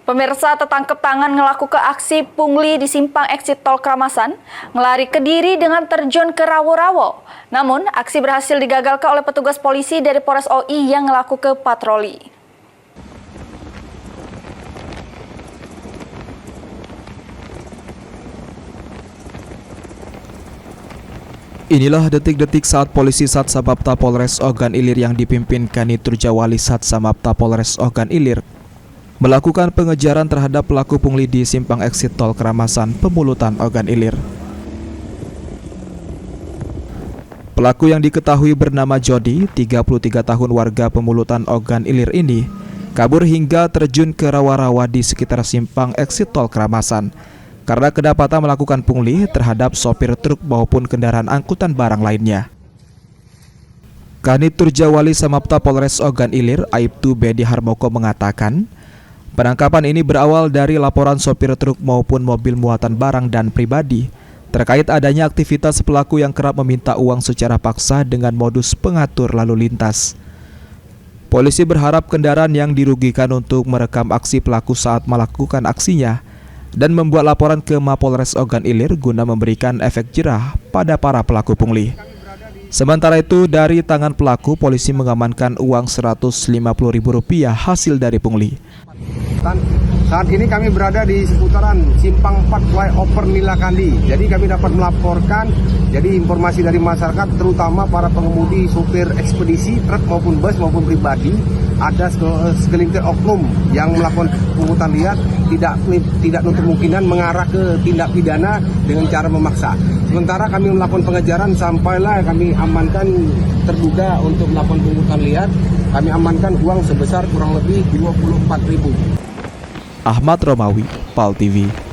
Pemirsa tertangkap tangan ngelaku ke aksi pungli di simpang exit tol Kramasan, ngelari ke Diri dengan terjun ke rawo-rawo. Namun, aksi berhasil digagalkan oleh petugas polisi dari Polres OI yang ngelaku ke patroli. Inilah detik-detik saat polisi Satsamapta Polres Ogan Ilir yang dipimpin Kanit Turjawali Satsamapta Polres Ogan Ilir melakukan pengejaran terhadap pelaku pungli di simpang exit tol Kramasan, Pemulutan, Ogan Ilir. Pelaku yang diketahui bernama Jody, 33 tahun warga Pemulutan Ogan Ilir ini, kabur hingga terjun ke rawa-rawa di sekitar simpang exit tol Kramasan karena kedapatan melakukan pungli terhadap sopir truk maupun kendaraan angkutan barang lainnya. Kanit Turjawali Samapta Polres Ogan Ilir, Aibtu Bedi Harmoko mengatakan, penangkapan ini berawal dari laporan sopir truk maupun mobil muatan barang dan pribadi terkait adanya aktivitas pelaku yang kerap meminta uang secara paksa dengan modus pengatur lalu lintas. Polisi berharap kendaraan yang dirugikan untuk merekam aksi pelaku saat melakukan aksinya dan membuat laporan ke Mapolres Ogan Ilir guna memberikan efek jerah pada para pelaku pungli. Sementara itu, dari tangan pelaku, polisi mengamankan uang Rp150.000 hasil dari pungli. Saat ini kami berada di seputaran Simpang 4 Flyover Nilakandi. Jadi kami dapat melaporkan informasi dari masyarakat, terutama para pengemudi supir ekspedisi truk maupun bus maupun pribadi, ada segelintir oknum yang melakukan pungutan liar tidak nutup kemungkinan mengarah ke tindak pidana dengan cara memaksa. Sementara kami melakukan pengejaran sampailah kami amankan terduga untuk melakukan pungutan liar. Kami amankan uang sebesar kurang lebih Rp24.000. Ahmad Romawi, PAL TV.